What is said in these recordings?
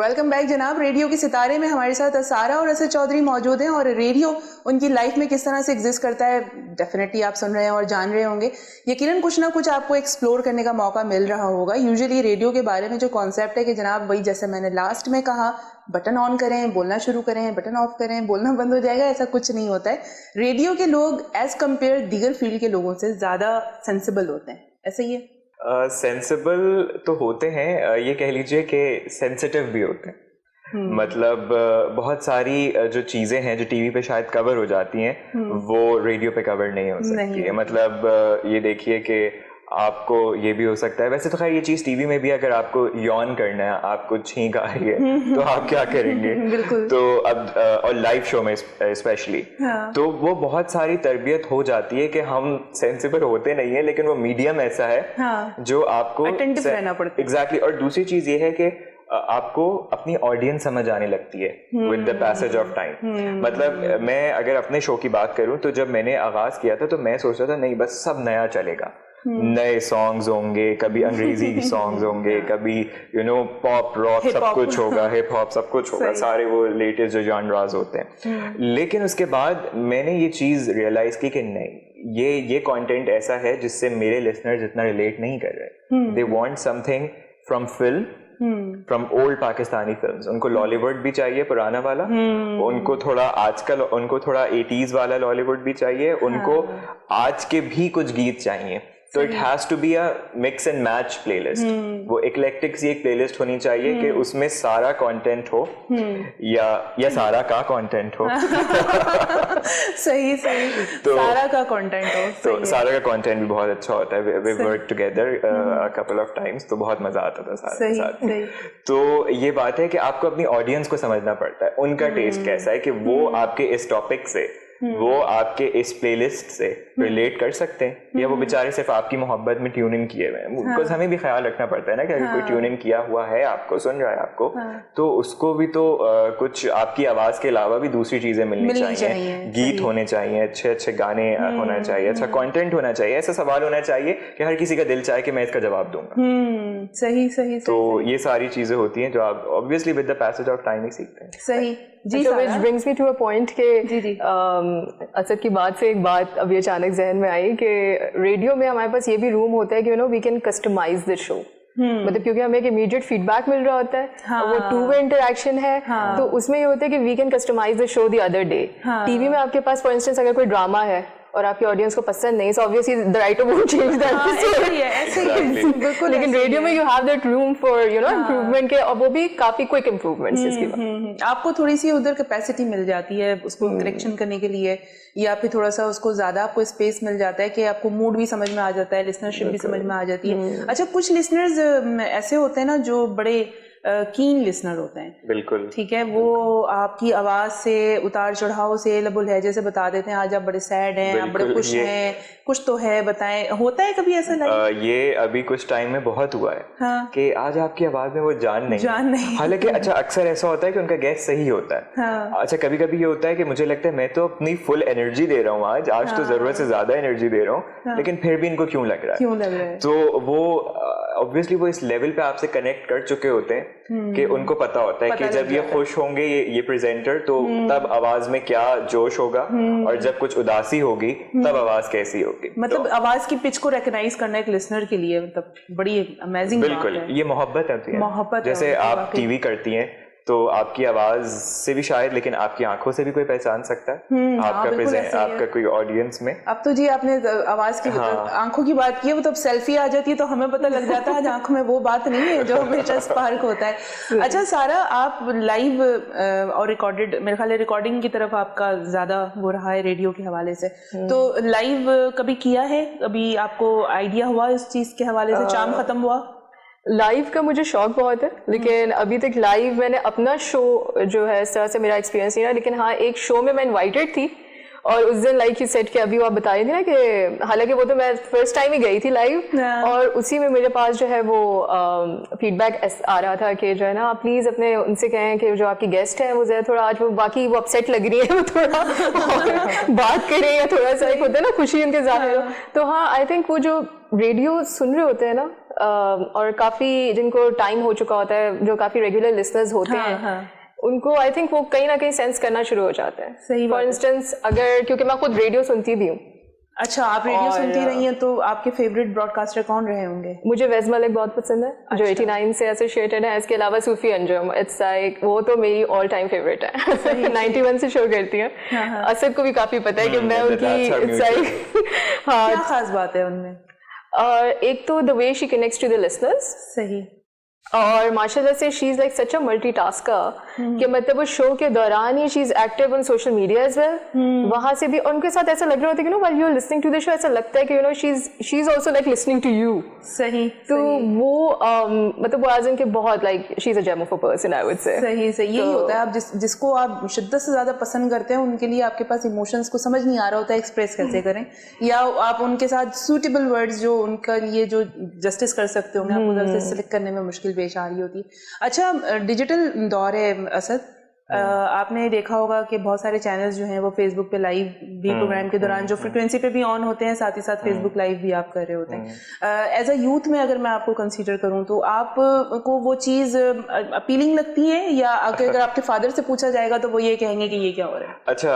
Welcome back जनाब। Radio के सितारे में हमारे साथ असारा और असद चौधरी मौजूद हैं और रेडियो उनकी लाइफ में किस तरह से एग्जिस्ट करता है डेफिनेटली आप सुन रहे हैं और जान रहे होंगे। यकीनन कुछ ना कुछ आपको एक्सप्लोर करने का मौका मिल रहा होगा। यूजुअली रेडियो के बारे में जो कॉन्सेप्ट है कि जनाब वही जैसे मैंने लास्ट में कहा, बटन ऑन करें बोलना शुरू करें, बटन ऑफ करें बोलना बंद हो जाएगा, ऐसा कुछ नहीं होता है। रेडियो के लोग एज कम्पेयर दीगर फील्ड के लोगों से ज़्यादा सेंसिबल होते हैं, ऐसा ही है? सेंसिबल तो होते हैं, ये कह लीजिए कि सेंसिटिव भी होते हैं। मतलब बहुत सारी जो चीज़ें हैं जो टीवी पे शायद कवर हो जाती हैं वो रेडियो पे कवर नहीं हो सकती है। मतलब ये देखिए कि आपको ये भी हो सकता है, वैसे तो खैर ये चीज़ टीवी में भी, अगर आपको यॉन करना है, आपको छींक आ रही है तो आप क्या करेंगे? बिल्कुल। तो अब और लाइव शो में स्पेशली तो वो बहुत सारी तरबियत हो जाती है कि हम सेंसिबल होते नहीं है, लेकिन वो मीडियम ऐसा है जो आपको अटेंटिव रहना पड़ता है। एग्जैक्टली। और दूसरी चीज़ ये है कि आपको अपनी ऑडियंस समझ आने लगती है with the passage of time. मतलब मैं अगर अपने शो की बात करूं तो जब मैंने आगाज किया था तो मैं सोचता था नहीं बस सब नया चलेगा, नए सॉन्ग्स होंगे, कभी अंग्रेजी सॉन्ग्स होंगे, कभी पॉप रॉक सब कुछ होगा, हिप हॉप सब कुछ होगा, सारे वो लेटेस्ट जो जॉनरास होते हैं। लेकिन उसके बाद मैंने ये चीज रियलाइज की कि नहीं, ये कंटेंट ऐसा है जिससे मेरे लिसनर्स इतना रिलेट नहीं कर रहे। They want something from film, from old Pakistani films. उनको लॉलीवुड भी चाहिए पुराना वाला, उनको थोड़ा आजकल, उनको थोड़ा 80s वाला लॉलीवुड भी चाहिए, उनको आज के भी कुछ गीत चाहिए। तो it has to be a mix and match playlist. वो इक्लेक्टिक सी एक प्लेलिस्ट होनी चाहिए कि उसमें सारा कंटेंट हो या सारा का कंटेंट हो। सही तो सारा का कंटेंट हो। तो सारा का कंटेंट भी बहुत अच्छा होता है। We work together a couple of times, तो बहुत मजा आता था सारा के साथ। तो ये बात है कि आपको अपनी ऑडियंस को समझना पड़ता है, उनका टेस्ट कैसा है, कि वो आपके इस टॉपिक से, वो आपके इस प्लेलिस्ट से रिलेट कर सकते हैं या वो बेचारे सिर्फ आपकी मोहब्बत में ट्यून इन किए हुए हैं। बिकॉज हमें भी ख्याल रखना पड़ता है ना कि अगर कोई ट्यून इन किया हुआ है, आपको सुन रहा है आपको, तो उसको भी तो कुछ आपकी आवाज के अलावा भी दूसरी चीजें मिलनी चाहिए। गीत होने चाहिए, अच्छे अच्छे गाने होना चाहिए, अच्छा कंटेंट होना चाहिए, ऐसा सवाल होना चाहिए कि हर किसी का दिल चाहे कि मैं इसका जवाब दूंगा। सही। तो ये सारी चीजें होती हैं जो आप obviously with the passage of time ही सीखते हैं। सही जी। So which brings me to a point कि असद की बात से एक बात अभी अचानक जहन में आई कि रेडियो में हमारे पास ये भी रूम होता है कि we can customise the show. मतलब क्योंकि हमें एक इमीडिएट फीडबैक मिल रहा होता है, वो टू वे इंटरेक्शन है, तो उसमें ये होता है कि we can customise the show the other day. TV में आपके पास फॉर इंस्टेंस अगर कोई ड्रामा है और आपकी ऑडियंस को पसंद नहीं, so obviously the writer won't change that episode. बिल्कुल। लेकिन रेडियो में you have that room for improvement के, और वो भी काफी क्विक इम्प्रूवमेंट्स इसके बाद। आपको थोड़ी सी उधर कैपेसिटी मिल जाती है उसको करेक्शन करने के लिए, या फिर थोड़ा सा उसको ज्यादा आपको स्पेस मिल जाता है कि आपको मूड भी समझ में आ जाता है, लिसनरशिप भी समझ में आ जाती है। अच्छा, कुछ लिसनर्स ऐसे होते हैं ना जो बड़े कीन लिसनर होते हैं। बिल्कुल ठीक है, वो आपकी आवाज से, उतार चढ़ाव से, लबुल लहजे से बता देते हैं आज आप बड़े सैड हैं, आप बड़े खुश हैं, कुछ तो है, बताएं। होता है कभी ऐसा लाइक? ये अभी कुछ टाइम में बहुत हुआ है कि आज आपकी आवाज में वो जान नहीं। हालांकि अच्छा अक्सर ऐसा होता है कि उनका गैस सही होता है। अच्छा कभी कभी ये होता है कि मुझे लगता है मैं तो अपनी फुल एनर्जी दे रहा हूँ आज तो जरूरत से ज्यादा एनर्जी दे रहा हूँ, लेकिन फिर भी इनको क्यों लग रहा है? तो वो ऑब्वियसली वो इस लेवल पे आपसे कनेक्ट कर चुके होते हैं कि उनको पता होता है कि जब ये खुश होंगे ये प्रेजेंटर, तो तब आवाज में क्या जोश होगा, और जब कुछ उदासी होगी तब आवाज कैसी होगी। मतलब तो आवाज की पिच को रिकॉग्नाइज करना एक लिसनर के लिए मतलब बड़ी अमेजिंग बात है। बिल्कुल, ये मोहब्बत होती है। जैसे आप टीवी करती हैं तो आपकी आवाज से भी शायद, लेकिन आपकी आंखों से भी कोई पहचान सकता है आपका कोई ऑडियंस में। अब तो जी आपने आवाज की आंखों की बात की है, वो तो सेल्फी आ जाती है तो हमें पता लग जाता है आंखों में वो बात नहीं है जो हमेशा स्पार्क होता है। अच्छा सारा, आप लाइव और रिकॉर्डेड, मेरे ख्याल है रिकॉर्डिंग की तरफ आपका ज्यादा वो रहा है रेडियो के हवाले से, तो लाइव कभी किया है? कभी आपको आइडिया हुआ इस चीज के हवाले से? चाम खत्म हुआ? लाइव का मुझे शौक बहुत है, लेकिन अभी तक लाइव मैंने अपना शो जो है इस तरह से मेरा एक्सपीरियंस नहीं रहा। लेकिन हाँ, एक शो में मैं इनवाइटेड थी और उस दिन लाइक ही सेट के अभी वो आप बता रही थी ना कि हालांकि वो तो मैं फर्स्ट टाइम ही गई थी लाइव, और उसी में मेरे पास जो है वो फीडबैक आ रहा था कि जो है ना आप प्लीज अपने उनसे कहें कि जो आपकी गेस्ट है वो जरा थोड़ा आज वो बाकी वो अपसेट लग रही है, वो थोड़ा बात करें या थोड़ा सा एक होता है ना खुशी उनके जाहिर हो। तो हाँ, आई थिंक वो जो रेडियो सुन रहे होते हैं ना और काफ़ी जिनको टाइम हो चुका होता है, जो काफ़ी रेगुलर लिसनर्स होते हैं, उनको आई थिंक वो कहीं ना कहीं सेंस करना शुरू हो जाता है। सही फॉर इंस्टेंस, अगर क्योंकि मैं खुद रेडियो सुनती भी हूँ। अच्छा, आप रेडियो सुनती रही हैं, तो आपके फेवरेट ब्रॉडकास्टर कौन रहे होंगे? मुझे वेज़ मलिक बहुत पसंद है, जो 89 से एसोसिएटेड है। इसके अलावा सूफी अंजुम, इट्स लाइक वो तो मेरी ऑल टाइम फेवरेट है। 91 से शो करती है। असद को भी काफ़ी पता है कि मैं उनकी इट्स लाइक हाँ, क्या खास बात है उनमें? एक तो the way she connects to the listeners, सही, और माशाल्लाह से she is like such a multitasker कि मतलब वो शो के दौरान ही she is active on social media as well. वहां से भी उनके साथ ऐसा लग रहा होता है कि know while you are listening to the show, ऐसा लगता है कि you know she is also like listening to you. सही, तो वो मतलब वो आज इनके बहुत like she is a gem of a person, I would say. सही सही, यही होता है। आप जिसको आप शिद्दत से ज्यादा पसंद करते हैं, उनके लिए आपके पास इमोशंस को समझ नहीं आ रहा होता है एक्सप्रेस कैसे करें, या आप उनके साथ सूटेबल वर्ड्स जो उनका लिए जो जस्टिस कर सकते होंगे, आप उधर से सिलेक्ट करने में मुश्किल पेश आ रही होती है। अच्छा, डिजिटल दौर है असद, आपने देखा होगा कि बहुत सारे चैनल्स जो हैं वो फेसबुक पे लाइव भी प्रोग्राम के दौरान जो फ्रिक्वेंसी पे भी ऑन होते हैं, साथ ही साथ फेसबुक लाइव भी आप कर रहे होते हैं। एज अ यूथ में अगर मैं आपको कंसीडर करूं, तो आपको वो चीज़ अपीलिंग लगती है, या अगर आपके फादर से पूछा जाएगा तो वो ये कहेंगे कि ये क्या हो रहा है? अच्छा,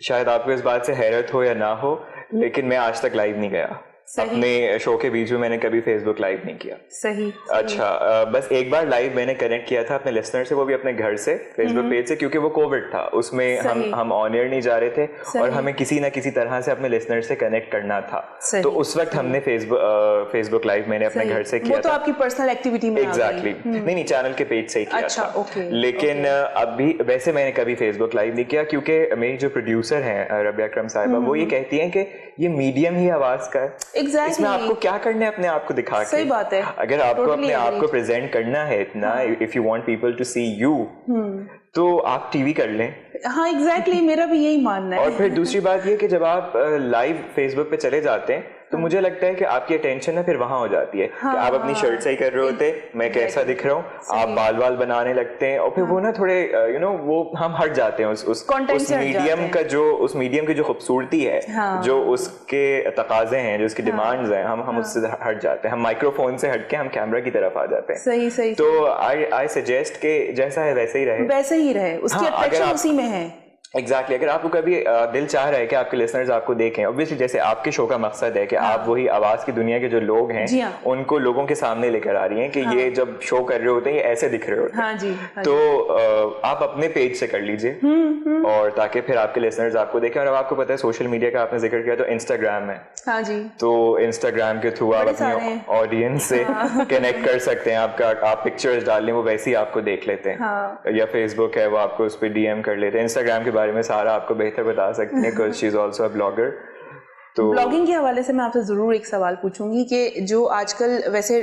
शायद आपको इस बात से हैरत हो या ना हो, लेकिन मैं आज तक लाइव नहीं गया। अपने शो के बीच में मैंने कभी फेसबुक लाइव नहीं किया। सही। अच्छा, बस एक बार लाइव मैंने कनेक्ट किया था अपने लिसनर से, वो भी अपने घर से, फेसबुक पेज से, क्योंकि वो कोविड था, उसमें हम ऑन एयर नहीं जा रहे थे और हमें किसी ना किसी तरह से अपने लिसनर से कनेक्ट करना था। तो उस वक्त हमने फेसबुक लाइव मैंने अपने घर से किया। वो तो आपकी पर्सनल एक्टिविटी में एग्जैक्टली, नहीं चैनल के पेज से ही किया था। लेकिन अभी वैसे मैंने कभी फेसबुक लाइव नहीं किया, क्योंकि मेरी जो प्रोड्यूसर हैं रबिया अकरम साहिबा, वो ये कहती हैं कि ये मीडियम ही आवाज का है, इसमें आपको क्या करना है अपने आप को दिखा के। सही बात है। अगर आपको अपने आप को प्रेजेंट करना है इतना, if you want people to see you, तो आप टीवी कर लें। हाँ एग्जैक्टली, मेरा भी यही मानना है। और फिर दूसरी बात ये कि जब आप लाइव फेसबुक पे चले जाते हैं, तो मुझे लगता है कि आपकी अटेंशन ना फिर वहां हो जाती है कि आप अपनी शर्ट सही कर रहे होते, मैं कैसा दिख रहा हूँ, आप बाल बनाने लगते हैं, और फिर वो ना थोड़े वो हम हट जाते हैं उस मीडियम का, जो उस मीडियम की जो खूबसूरती है, जो उसके तकाजे हैं, जो उसकी डिमांड्स हैं, हम उससे हट जाते हैं, हम माइक्रोफोन से हट के हम कैमरा की तरफ आ जाते हैं। सही सही। तो आई सजेस्ट के जैसा है वैसे ही रहे, उसकी अट्रैक्शन उसी में है। एग्जैक्टली, अगर आपको कभी दिल चाह रहा है कि आपके लिसनर्स आपको देखें, ऑब्वियसली जैसे आपके शो का मकसद है कि आप वही आवाज की दुनिया के जो लोग हैं उनको लोगों के सामने लेकर आ रही हैं कि ये जब शो कर रहे होते हैं ये ऐसे दिख रहे होते हैं। तो आप अपने पेज से कर लीजिए, और ताकि फिर आपके लिसनर्स आपको देखें। और अब आपको पता है सोशल मीडिया का आपने जिक्र किया, तो इंस्टाग्राम है, तो इंस्टाग्राम के थ्रू आप अपनी ऑडियंस से कनेक्ट कर सकते हैं। आप पिक्चर्स डाल लें, वो वैसे ही आपको देख लेते हैं, या फेसबुक है वो आपको उस पर DM कर लेते हैं। इंस्टाग्राम के बारे में सारा आपको बेहतर बता सकती हैं, because she is also a blogger. तो ब्लॉगिंग के हवाले से मैं आपसे ज़रूर एक सवाल पूछूंगी कि जो आजकल वैसे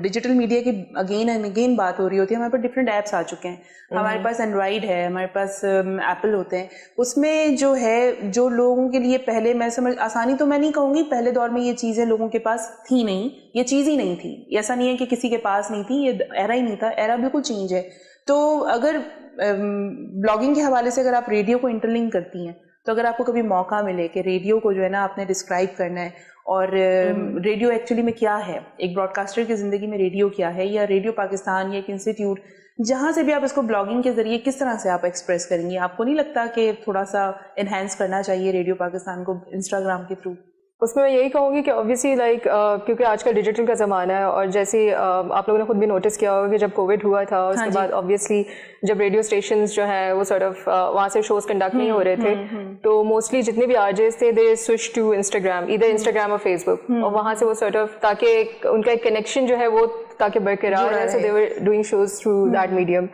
डिजिटल मीडिया की अगेन एंड अगेन बात हो रही होती है, हमारे पास डिफरेंट ऐप्स आ चुके हैं, हमारे पास एंड्रॉइड है, हमारे पास एप्पल होते हैं, उसमें जो है जो लोगों के लिए पहले मैं समझ आसानी तो मैं नहीं कहूँगी, पहले दौर में ये चीज़ें लोगों के पास थी नहीं, ये चीज़ ही नहीं थी। ऐसा नहीं है कि किसी के पास नहीं थी, ये एरा ही नहीं था, एरा बिल्कुल चेंज है। तो अगर ब्लॉगिंग के हवाले से अगर आप रेडियो को इंटरलिंक करती हैं, तो अगर आपको कभी मौका मिले कि रेडियो को जो है ना आपने डिस्क्राइब करना है, और रेडियो एक्चुअली में क्या है, एक ब्रॉडकास्टर की ज़िंदगी में रेडियो क्या है, या रेडियो पाकिस्तान या एक इंस्टीट्यूट, जहाँ से भी आप इसको ब्लॉगिंग के ज़रिए किस तरह से आप एक्सप्रेस करेंगी? आपको नहीं लगता कि थोड़ा सा इन्हेंस करना चाहिए रेडियो पाकिस्तान को इंस्टाग्राम के थ्रू? उसमें मैं यही कहूँगी कि ऑब्वियसली लाइक क्योंकि आजकल डिजिटल का ज़माना है, और जैसे आप लोगों ने खुद भी नोटिस किया होगा कि जब कोविड हुआ था उसके बाद ऑब्वियसली जब रेडियो स्टेशंस जो है वो सॉर्ट ऑफ वहाँ से शोज कंडक्ट नहीं हो रहे थे, तो मोस्टली जितने भी आरजेस थे दे स्विच टू इंस्टाग्राम, इधर इंस्टाग्राम और फेसबुक, और वहाँ से वो सॉर्ट ऑफ ताकि उनका एक कनेक्शन जो है वो ताकि बरकरार रहे, so they were doing shows through that medium.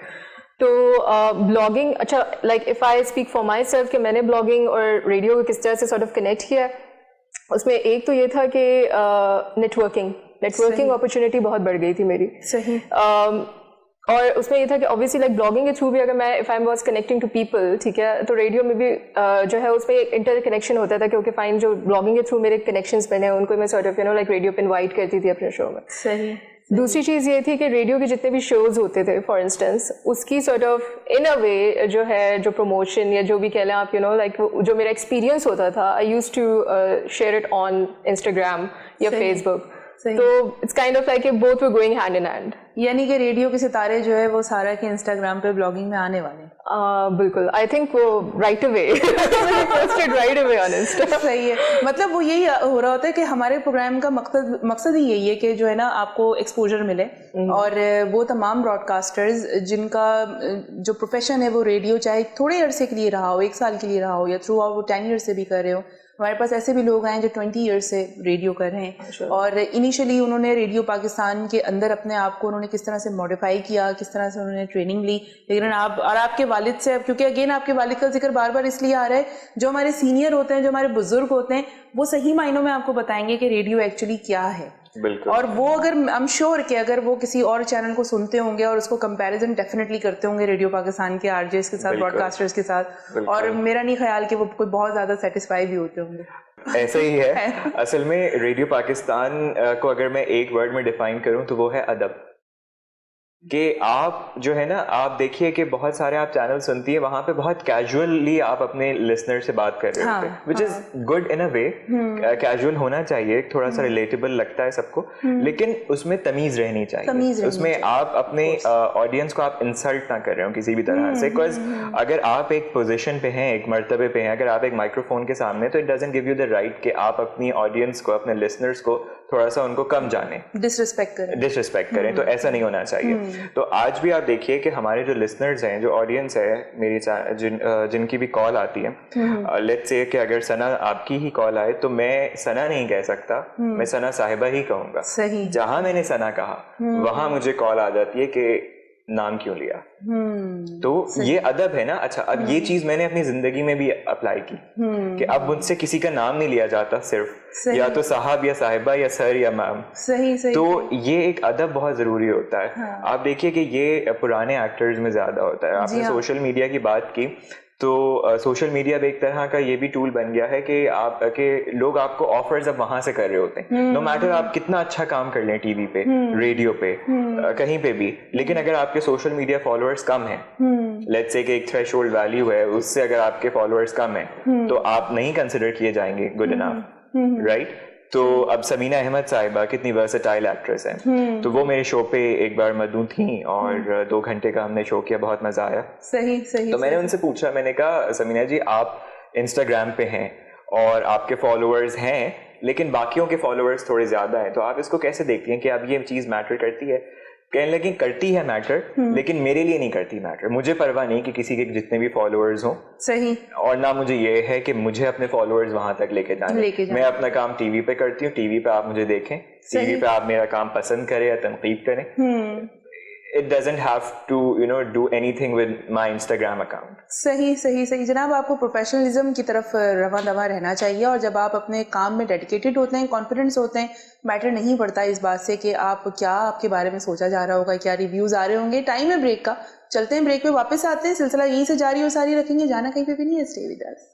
तो ब्लॉगिंग, अच्छा like if I speak for myself कि मैंने ब्लॉगिंग और रेडियो को किस तरह से सॉर्ट ऑफ कनेक्ट किया, उसमें एक तो ये था कि नेटवर्किंग अपॉर्चुनिटी बहुत बढ़ गई थी मेरी। सही। और उसमें ये था कि ऑब्वियसली लाइक ब्लॉगिंग के थ्रू भी अगर मैं if I was connecting to people, ठीक है, तो रेडियो में भी जो है उसमें एक इंटर कनेक्शन होता था, क्योंकि फाइन जो ब्लॉगिंग के थ्रू मेरे कनेक्शंस बने उनको मैं सॉर्ट ऑफ लाइक रेडियो पे इनवाइट करती थी अपने शो में। सही। दूसरी चीज़ ये थी कि रेडियो के जितने भी शोज होते थे फॉर इंस्टेंस, उसकी सॉर्ट ऑफ इन अ वे जो है जो प्रमोशन या जो भी कह लें आप लाइक जो मेरा एक्सपीरियंस होता था, I used to share it on Instagram या फेसबुक। तो it's kind of like both were going hand in hand. यानी कि रेडियो के सितारे जो है वो सारा के इंस्टाग्राम पे ब्लॉगिंग में आने वाले हैं। बिल्कुल, आई थिंक वो right away right away honest. सही है, मतलब वो यही हो रहा होता है कि हमारे प्रोग्राम का मकसद ही यही है कि जो है ना आपको एक्सपोजर मिले, और वो तमाम ब्रॉडकास्टर्स जिनका जो प्रोफेशन है वो रेडियो, चाहे थोड़े अरसे के लिए रहा हो, 1 साल के लिए रहा हो, या थ्रू आउट वो 10 ईयर्स से भी कर रहे हो। हमारे पास ऐसे भी लोग हैं जो 20 ईयर्स से रेडियो कर रहे हैं, और इनिशियली उन्होंने रेडियो पाकिस्तान के अंदर अपने आप को उन्होंने किस तरह से मॉडिफाई किया, किस तरह से उन्होंने ट्रेनिंग ली। लेकिन आप और आपके वालिद से, क्योंकि अगेन आपके वालिद का जिक्र बार बार इसलिए आ रहा है, जो हमारे सीनियर होते हैं, जो हमारे बुजुर्ग होते हैं, वो सही मायनों में आपको बताएंगे कि रेडियो एक्चुअली क्या है। बिल्कुल। और वो अगर आई एम श्योर कि अगर वो किसी और चैनल को सुनते होंगे और उसको कंपैरिजन डेफिनेटली करते होंगे रेडियो पाकिस्तान के आरजेस के साथ, ब्रॉडकास्टर्स के साथ, और मेरा नहीं ख्याल कि वो कोई बहुत ज्यादा सेटिस्फाई भी होते होंगे। ऐसा ही है। असल में रेडियो पाकिस्तान को अगर मैं एक वर्ड में डिफाइन करूं तो वो है अदब। कि आप जो है ना, आप देखिए कि बहुत सारे आप चैनल सुनती है, वहां पे बहुत कैजुअली आप अपने लिसनर से बात कर रहे होते हैं, which is good in a way. Casual होना चाहिए, थोड़ा सा रिलेटेबल लगता है सबको, लेकिन उसमें तमीज रहनी चाहिए। उसमें आप अपने ऑडियंस को आप इंसल्ट ना कर रहे हो किसी भी तरह से, बिकॉज अगर आप एक पोजीशन पे हैं, एक मर्तबे पे हैं, अगर आप एक माइक्रोफोन के सामने, तो it doesn't give you the right कि आप अपनी ऑडियंस को, अपने लिसनर्स को थोड़ा सा उनको कम जाने, डिसरिस्पेक्ट करें। तो ऐसा नहीं होना चाहिए। तो आज भी आप देखिए कि हमारे जो लिसनर्स हैं, जो ऑडियंस है मेरी, जिनकी भी कॉल आती है, लेट्स से कि अगर सना आपकी ही कॉल आए, तो मैं सना नहीं कह सकता, मैं सना साहिबा ही कहूंगा। सही। जहां मैंने सना कहा वहां मुझे कॉल आ जाती है कि नाम क्यों लिया। तो ये अदब है ना। अच्छा, अब ये चीज मैंने अपनी जिंदगी में भी अप्लाई की कि अब मुझसे किसी का नाम नहीं लिया जाता, सिर्फ या तो साहब या साहिबा या सर या मैम। सही। तो ये एक अदब बहुत जरूरी होता है। हाँ। आप देखिए कि ये पुराने एक्टर्स में ज्यादा होता है। आपने सोशल मीडिया की बात की, तो सोशल मीडिया भी एक तरह का ये भी टूल बन गया है कि लोग आपको ऑफर्स अब वहां से कर रहे होते हैं। नो मैटर आप कितना अच्छा काम कर लें टीवी पे, रेडियो पे, कहीं पे भी, लेकिन अगर आपके सोशल मीडिया फॉलोअर्स कम हैं, लेट्स से कि एक थ्रेशोल्ड वैल्यू है, उससे अगर आपके फॉलोअर्स कम हैं, तो आप नहीं कंसिडर किए जाएंगे गुड इनफ, राइट। तो अब समीना अहमद साहिबा कितनी वर्सेटाइल एक्ट्रेस हैं, तो वो मेरे शो पे एक बार मधु थी और 2 घंटे का हमने शो किया, बहुत मजा आया। सही। तो मैंने उनसे पूछा, मैंने कहा समीना जी, आप इंस्टाग्राम पे हैं और आपके फॉलोअर्स हैं, लेकिन बाकियों के फॉलोअर्स थोड़े ज्यादा हैं, तो आप इसको कैसे देखती हैं कि अब ये चीज मैटर करती है? कहने लगी करती है मैटर, लेकिन मेरे लिए नहीं करती मैटर। मुझे परवाह नहीं कि किसी के जितने भी फॉलोअर्स हों। सही। और ना मुझे ये है कि मुझे अपने फॉलोअर्स वहां तक लेके जाने। मैं अपना काम टीवी पे करती हूँ, टीवी पे आप मुझे देखें, टीवी पे आप मेरा काम पसंद करें या तनकीद करें। It doesn't have to, do anything with my Instagram account. सही जनाब, आपको प्रोफेशनलिज्म की तरफ रवा दवा रहना चाहिए, और जब आप अपने काम में डेडिकेटेड होते हैं, कॉन्फिडेंस होते हैं, मैटर नहीं पड़ता इस बात से कि आप क्या, आपके बारे में सोचा जा रहा होगा, क्या रिव्यूज आ रहे होंगे। टाइम है ब्रेक का, चलते हैं, ब्रेक पे वापस आते हैं, सिलसिला यहीं से जारी और सारी रखेंगे, जाना कहीं पे भी नहीं है। Stay with us.